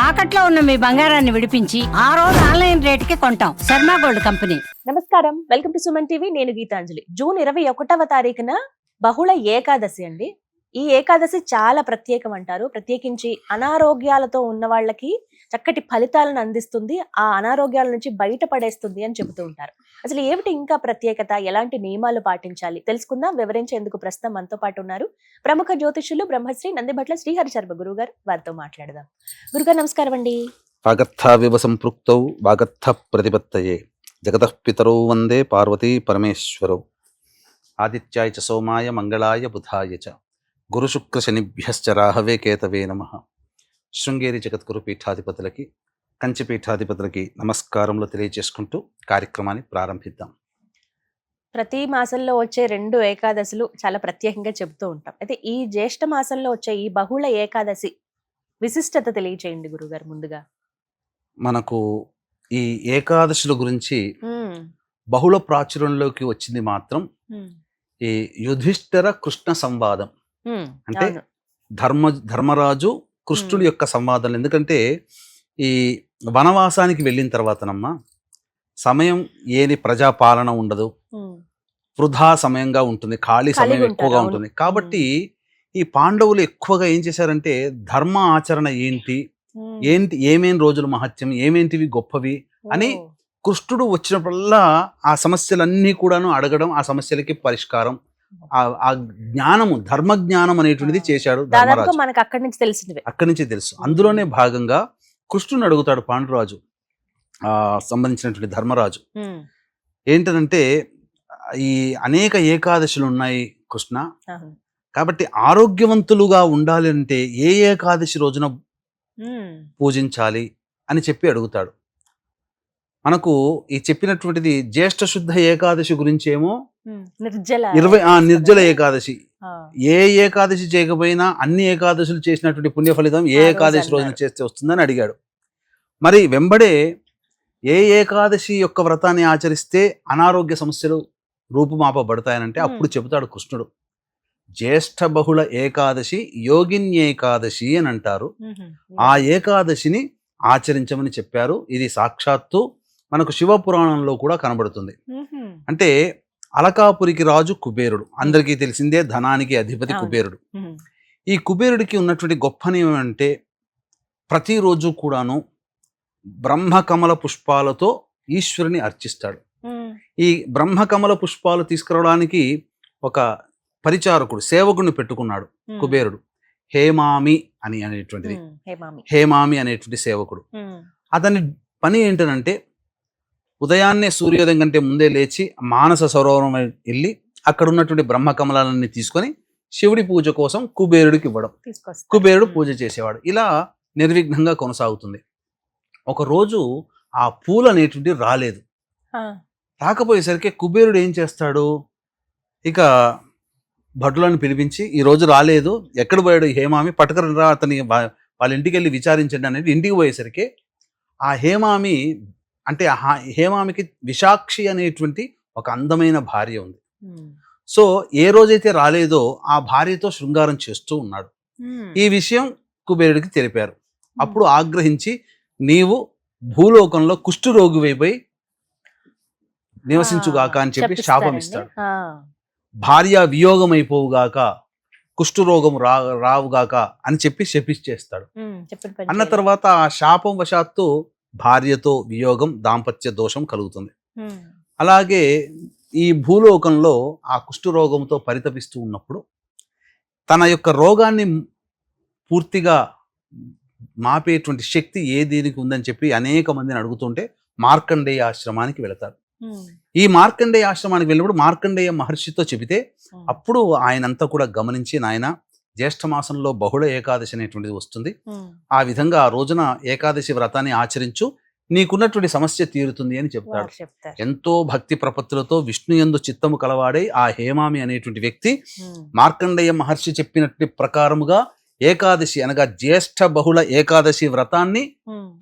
తాకట్లో ఉన్న మీ బంగారాన్ని విడిపించి ఆ రోజు ఆన్లైన్ రేటుకి కొంటాం. Sharma gold company. నమస్కారం, వెల్కమ్ టు సుమన్ టీవీ. నేను గీతాంజలి. జూన్ 21వ తారీఖున బహుళ ఏకాదశి అండి. ఈ ఏకాదశి చాలా ప్రత్యేకం అంటారు. ప్రత్యేకించి అనారోగ్యాలతో ఉన్న వాళ్ళకి చక్కటి ఫలితాలను అందిస్తుంది, ఆ అనారోగ్యాల నుంచి బయటపడేస్తుంది అని చెబుతూ ఉంటారు. అసలు ఏమిటి ఇంకా ప్రత్యేకత, ఎలాంటి నియమాలు పాటించాలి తెలుసుకుందాం. వివరించేందుకు ప్రస్తుతం మనతో పాటు ఉన్నారు ప్రముఖ జ్యోతిష్యులు బ్రహ్మశ్రీ నందిభట్ల శ్రీహరి శర్మ గురుగారు. వారితో మాట్లాడదాం. గురుగారు నమస్కారం అండి. వాగర్థావివ సంపృక్తౌ వాగర్థ ప్రతిపత్తయే జగతః పితరౌ వందే పార్వతీ పరమేశ్వరౌ. ఆదిత్యాయ చ సోమాయ మంగళాయ బుధాయ చ గురుశుక్ర శనిభ్యశ్చ రాహవే కేతవే నమః. శృంగేరి జగద్గురు పీఠాధిపతులకి, కంచి పీఠాధిపతులకి నమస్కారములు తెలియజేసుకుంటూ కార్యక్రమాన్ని ప్రారంభిద్దాం. ప్రతి మాసంలో వచ్చే 2 ఏకాదశులు చాలా ప్రత్యేకంగా చెబుతూ ఉంటాం. అయితే ఈ జ్యేష్ఠ మాసంలో వచ్చే ఈ బహుళ ఏకాదశి విశిష్టత తెలియచేయండి గురుగారు. ముందుగా మనకు ఈ ఏకాదశుల గురించి బహుళ ప్రాచుర్యంలోకి వచ్చింది మాత్రం ఈ యుధిష్ఠిర కృష్ణ సంవాదం. అంటే ధర్మరాజు కృష్ణుడి యొక్క సంవాదం. ఎందుకంటే ఈ వనవాసానికి వెళ్ళిన తర్వాతనమ్మా సమయం ఏది ప్రజాపాలన ఉండదు, వృధా సమయంగా ఉంటుంది, ఖాళీ సమయం ఎక్కువగా ఉంటుంది. కాబట్టి ఈ పాండవులు ఎక్కువగా ఏం చేశారంటే ధర్మ ఆచరణ ఏంటి, ఏమేం రోజులు మహత్యం, ఏమేంటివి గొప్పవి అని కృష్ణుడు వచ్చినప్పుడల్లా ఆ సమస్యలన్నీ కూడాను అడగడం, ఆ సమస్యలకి పరిష్కారం, ఆ జ్ఞానము, ధర్మ జ్ఞానం అనేటువంటిది చేశాడు ధర్మరాజు. మనకు అక్కడి నుంచి తెలుసు. అందులోనే భాగంగా కృష్ణుని అడుగుతాడు పాండురాజు సంబంధించినటువంటి ధర్మరాజు. ఏంటంటే ఈ అనేక ఏకాదశులు ఉన్నాయి కృష్ణ, కాబట్టి ఆరోగ్యవంతులుగా ఉండాలి అంటే ఏ ఏకాదశి రోజున పూజించాలి అని చెప్పి అడుగుతాడు. మనకు ఈ చెప్పినటువంటిది జ్యేష్ఠ శుద్ధ ఏకాదశి గురించి ఏమో నిర్జల ఏకాదశి. ఏ ఏకాదశి చేయకపోయినా అన్ని ఏకాదశులు చేసినటువంటి పుణ్య ఫలితం ఏ ఏకాదశి రోజున చేస్తే వస్తుందని అడిగాడు. మరి వెంబడే ఏ ఏకాదశి యొక్క వ్రతాన్ని ఆచరిస్తే అనారోగ్య సమస్యలు రూపుమాపబడతాయనంటే అప్పుడు చెబుతాడు కృష్ణుడు, జ్యేష్ఠ బహుళ ఏకాదశి యోగిన్యేకాదశి అని అంటారు. ఆ ఏకాదశిని ఆచరించమని చెప్పారు. ఇది సాక్షాత్తు మనకు శివపురాణంలో కూడా కనబడుతుంది. అంటే అలకాపురికి రాజు కుబేరుడు, అందరికీ తెలిసిందే, ధనానికి అధిపతి కుబేరుడు. ఈ కుబేరుడికి ఉన్నటువంటి గొప్పని ఏమంటే ప్రతిరోజు కూడాను బ్రహ్మకమల పుష్పాలతో ఈశ్వరుని అర్చిస్తాడు. ఈ బ్రహ్మకమల పుష్పాలు తీసుకురావడానికి ఒక పరిచారకుడు, సేవకుడిని పెట్టుకున్నాడు కుబేరుడు. హేమామి అనేటువంటిది, హేమామి అనేటువంటి సేవకుడు. అతని పని ఏంటనంటే ఉదయాన్నే సూర్యోదయం కంటే ముందే లేచి మానస సరోవరం వెళ్ళి అక్కడ ఉన్నటువంటి బ్రహ్మకమలాలన్నీ తీసుకొని శివుడి పూజ కోసం కుబేరుడికి ఇవ్వడం. కుబేరుడు పూజ చేసేవాడు. ఇలా నిర్విఘ్నంగా కొనసాగుతుంది. ఒక రోజు ఆ పూలు అనేటువంటి రాలేదు. రాకపోయేసరికి కుబేరుడు ఏం చేస్తాడు, ఇక భటులను పిలిపించి ఈ రోజు రాలేదు, ఎక్కడ పోయాడు హేమామి, పట్టుకరా అతని వాళ్ళ ఇంటికి వెళ్ళి విచారించండి అనేది. ఇంటికి పోయేసరికి ఆ హేమామి అంటే హేమామికి విశాక్షి అనేటువంటి ఒక అందమైన భార్య ఉంది. సో ఏ రోజైతే రాలేదో ఆ భార్యతో శృంగారం చేస్తూ ఉన్నాడు. ఈ విషయం కుబేరుడికి తెలిపారు. అప్పుడు ఆగ్రహించి నీవు భూలోకంలో కుష్ఠరోగి వైపోయి నివసించుగాక అని చెప్పి శాపం ఇస్తాడు. భార్య వియోగం అయిపోవుగాక, కుష్ఠరోగం రావుగాక అని చెప్పి శపిచ్చేస్తాడు. అన్న తర్వాత ఆ శాపం వశాత్తు భార్యతో వియోగం, దాంపత్య దోషం కలుగుతుంది. అలాగే ఈ భూలోకంలో ఆ కుష్ఠరోగంతో పరితపిస్తూ ఉన్నప్పుడు తన యొక్క రోగాన్ని పూర్తిగా మాపేటువంటి శక్తి ఏ దీనికి ఉందని చెప్పి అనేక మందిని అడుగుతుంటే మార్కండేయ ఆశ్రమానికి వెళతారు. ఈ మార్కండేయ ఆశ్రమానికి వెళ్ళినప్పుడు మార్కండేయ మహర్షితో చెబితే అప్పుడు ఆయనంతా కూడా గమనించి, నాయన జ్యేష్ఠ మాసంలో బహుళ ఏకాదశి అనేటువంటిది వస్తుంది, ఆ విధంగా ఆ రోజున ఏకాదశి వ్రతాన్ని ఆచరించు, నీకున్నటువంటి సమస్య తీరుతుంది అని చెప్తాడు. ఎంతో భక్తి ప్రపత్తులతో విష్ణు యందు చిత్తము కలవాడే ఆ హేమామి అనేటువంటి వ్యక్తి మార్కండేయ మహర్షి చెప్పినట్టు ప్రకారముగా ఏకాదశి అనగా జ్యేష్ఠ బహుళ ఏకాదశి వ్రతాన్ని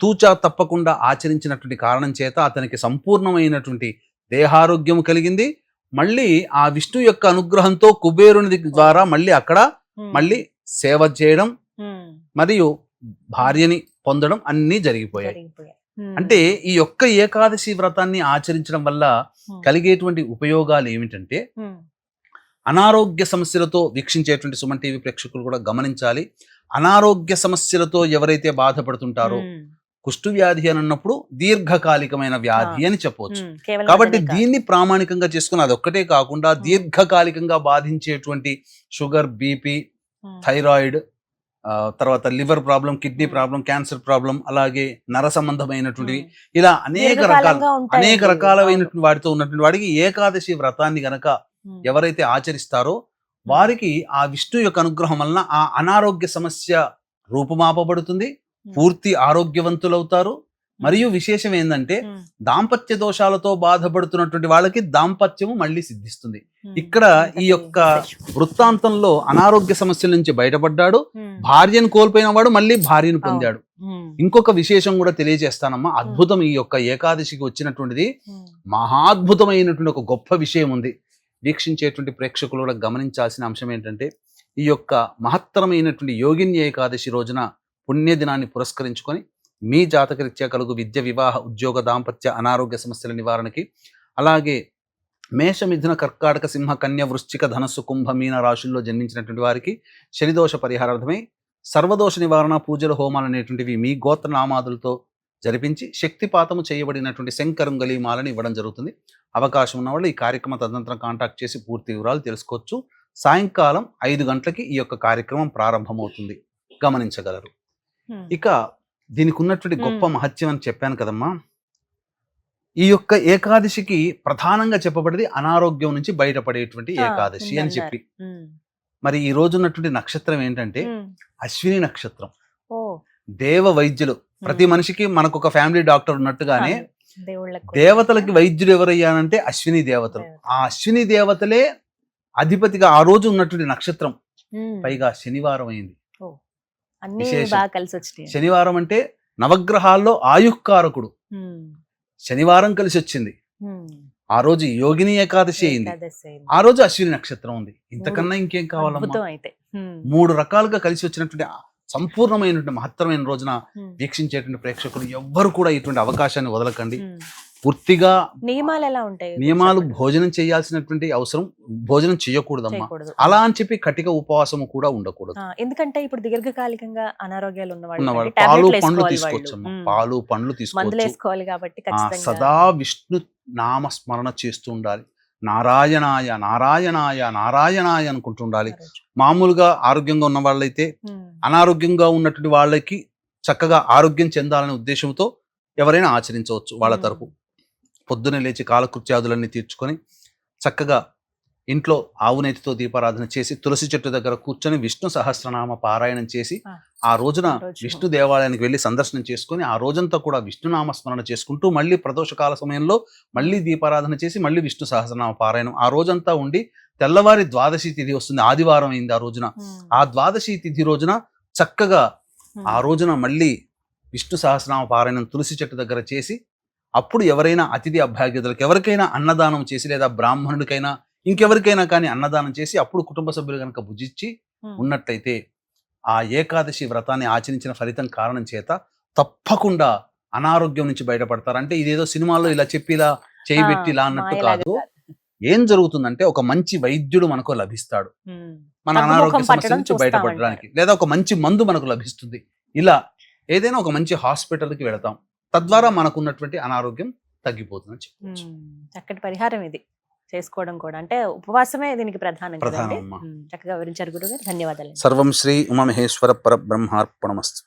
తూచా తప్పకుండా ఆచరించినటువంటి కారణం చేత అతనికి సంపూర్ణమైనటువంటి దేహారోగ్యం కలిగింది. మళ్ళీ ఆ విష్ణు యొక్క అనుగ్రహంతో కుబేరుని ద్వారా మళ్ళీ అక్కడ మళ్ళీ సేవ చేయడం, మరియు భార్యని పొందడం అన్నీ జరిగిపోయాయి. జరిగిపోయాయి. అంటే ఈ యొక్క ఏకాదశి వ్రతాన్ని ఆచరించడం వల్ల కలిగేటువంటి ఉపయోగాలు ఏమిటంటే, అనారోగ్య సమస్యలతో వీక్షించేటువంటి సుమన్ టీవీ ప్రేక్షకులు కూడా గమనించాలి. అనారోగ్య సమస్యలతో ఎవరైతే బాధపడుతుంటారో, కుష్టు వ్యాధి అని అన్నప్పుడు దీర్ఘకాలికమైన వ్యాధి అని చెప్పవచ్చు. కాబట్టి దీన్ని ప్రామాణికంగా చేసుకుని అదొక్కటే కాకుండా దీర్ఘకాలికంగా బాధించేటువంటి షుగర్, బీపీ, థైరాయిడ్, తర్వాత liver problem, kidney problem, cancer problem, అలాగే నర సంబంధమైనటువంటివి, ఇలా అనేక రకాలైనటువంటి వాటితో ఉన్నటువంటి వాడికి ఏకాదశి వ్రతాన్ని గనక ఎవరైతే ఆచరిస్తారో వారికి ఆ విష్ణు యొక్క అనుగ్రహం వలన ఆ అనారోగ్య సమస్య రూపుమాపబడుతుంది, పూర్తి ఆరోగ్యవంతులవుతారు. మరియు విశేషం ఏంటంటే, దాంపత్య దోషాలతో బాధపడుతున్నటువంటి వాళ్ళకి దాంపత్యము మళ్ళీ సిద్ధిస్తుంది. ఇక్కడ ఈ యొక్క వృత్తాంతంలో అనారోగ్య సమస్యల నుంచి బయటపడ్డాడు, భార్యను కోల్పోయిన వాడు మళ్ళీ భార్యను పొందాడు. ఇంకొక విశేషం కూడా తెలియజేస్తానమ్మా. అద్భుతం ఈ యొక్క ఏకాదశికి వచ్చినటువంటిది మహాద్భుతమైనటువంటి ఒక గొప్ప విషయం ఉంది. వీక్షించేటువంటి ప్రేక్షకులు కూడా గమనించాల్సిన అంశం ఏంటంటే, ఈ యొక్క మహత్తరమైనటువంటి యోగిని ఏకాదశి రోజున పుణ్యదినాన్ని పురస్కరించుకొని మీ జాతకరీత్యా కలుగు విద్య, వివాహ, ఉద్యోగ, దాంపత్య, అనారోగ్య సమస్యల నివారణకి, అలాగే మేష, మిథున, కర్కాటక, సింహ, కన్య, వృశ్చిక, ధనస్సు, కుంభ, మీన రాశుల్లో జన్మించినటువంటి వారికి శనిదోష పరిహారార్థమై సర్వదోష నివారణ పూజలు, హోమాలు అనేటువంటివి మీ గోత్ర నామాదులతో జరిపించి శక్తిపాతము చేయబడినటువంటి శంకరంగలి మాలని ఇవ్వడం జరుగుతుంది. అవకాశం ఉన్న వాళ్ళు ఈ కార్యక్రమం తదనంతరం కాంటాక్ట్ చేసి పూర్తి వివరాలు తెలుసుకోవచ్చు. సాయంకాలం 5 గంటలకి ఈ యొక్క కార్యక్రమం ప్రారంభమవుతుంది, గమనించగలరు. ఇక దీనికి ఉన్నటువంటి గొప్ప మహత్యం అని చెప్పాను కదమ్మా. ఈ యొక్క ఏకాదశికి ప్రధానంగా చెప్పబడింది అనారోగ్యం నుంచి బయటపడేటువంటి ఏకాదశి అని చెప్పి. మరి ఈ రోజు ఉన్నటువంటి నక్షత్రం ఏంటంటే అశ్విని నక్షత్రం. దేవ వైద్యులు, ప్రతి మనిషికి మనకు ఒక ఫ్యామిలీ డాక్టర్ ఉన్నట్టుగానే దేవతలకి వైద్యుడు ఎవరయ్యానంటే అశ్విని దేవతలు. ఆ అశ్విని దేవతలే అధిపతిగా ఆ రోజు ఉన్నటువంటి నక్షత్రం, పైగా శనివారం అయింది. శనివారం అంటే నవగ్రహాల్లో ఆయుఃకారకుడు, శనివారం కలిసి వచ్చింది. ఆ రోజు యోగిని ఏకాదశి అయింది, ఆ రోజు అశ్విని నక్షత్రం ఉంది. ఇంతకన్నా ఇంకేం కావాలమ్మా? 3 రకాలుగా కలిసి వచ్చినటువంటి సంపూర్ణమైనటువంటి మహత్తరమైన రోజున వీక్షించేటువంటి ప్రేక్షకులు ఎవ్వరు కూడా ఇటువంటి అవకాశాన్ని వదలకండి. పూర్తిగా నియమాలు ఎలా ఉంటాయి? నియమాలు, భోజనం చేయాల్సినటువంటి అవసరం, భోజనం చేయకూడదమ్మా. అలా అని చెప్పి కటిక ఉపవాసము కూడా ఉండకూడదు. ఎందుకంటే ఇప్పుడు దీర్ఘకాలికంగా అనారోగ్యాలు ఉన్నవాళ్ళు పాలు, పండ్లు తీసుకోవచ్చమ్మా. పాలు, పండ్లు తీసుకోవచ్చు. సదా విష్ణు నామస్మరణ చేస్తూ ఉండాలి. నారాయణాయ నారాయణాయ నారాయణాయ అనుకుంటూ ఉండాలి. మామూలుగా ఆరోగ్యంగా ఉన్న వాళ్ళైతే అనారోగ్యంగా ఉన్నటువంటి వాళ్ళకి చక్కగా ఆరోగ్యం చెందాలనే ఉద్దేశంతో ఎవరైనా ఆచరించవచ్చు. వాళ్ళ తరపు పొద్దునే లేచి కాలకృత్యాదులన్నీ తీర్చుకొని చక్కగా ఇంట్లో ఆవునేతితో దీపారాధన చేసి తులసి చెట్టు దగ్గర కూర్చొని విష్ణు సహస్రనామ పారాయణం చేసి ఆ రోజున విష్ణు దేవాలయానికి వెళ్ళి సందర్శనం చేసుకొని ఆ రోజంతా కూడా విష్ణునామ స్మరణ చేసుకుంటూ మళ్ళీ ప్రదోషకాల సమయంలో మళ్ళీ దీపారాధన చేసి మళ్ళీ విష్ణు సహస్రనామ పారాయణం ఆ రోజంతా ఉండి తెల్లవారి ద్వాదశి తిథి వస్తుంది. ఆదివారం అయింది ఆ రోజున. ఆ ద్వాదశి తిథి రోజున చక్కగా ఆ రోజున మళ్ళీ విష్ణు సహస్రనామ పారాయణం తులసి చెట్టు దగ్గర చేసి అప్పుడు ఎవరైనా అతిథి అభ్యాగతులకు ఎవరికైనా అన్నదానం చేసి, లేదా బ్రాహ్మణుడికైనా ఇంకెవరికైనా కానీ అన్నదానం చేసి అప్పుడు కుటుంబ సభ్యులు కనుక భుజించి ఉన్నట్లయితే ఆ ఏకాదశి వ్రతాన్ని ఆచరించిన ఫలితం కారణం చేత తప్పకుండా అనారోగ్యం నుంచి బయటపడతారు. అంటే ఇదేదో సినిమాల్లో ఇలా చెప్పి ఇలా చేయబెట్టి ఇలా అన్నట్టు కాదు. ఏం జరుగుతుందంటే ఒక మంచి వైద్యుడు మనకు లభిస్తాడు మన అనారోగ్య సమస్య నుంచి బయటపడడానికి, లేదా ఒక మంచి మందు మనకు లభిస్తుంది. ఇలా ఏదైనా ఒక మంచి హాస్పిటల్కి వెళతాం, తద్వారా మనకున్నటువంటి అనారోగ్యం తగ్గిపోతుందని చెప్పవచ్చు. చక్కటి పరిహారం ఇది చేసుకోవడం కూడా, అంటే ఉపవాసమే దీనికి ప్రధానం. చక్కగా వివరించారు గురుగారు, ధన్యవాదాలు. సర్వం శ్రీ ఉమామహేశ్వర పరబ్రహ్మార్పణమస్తు.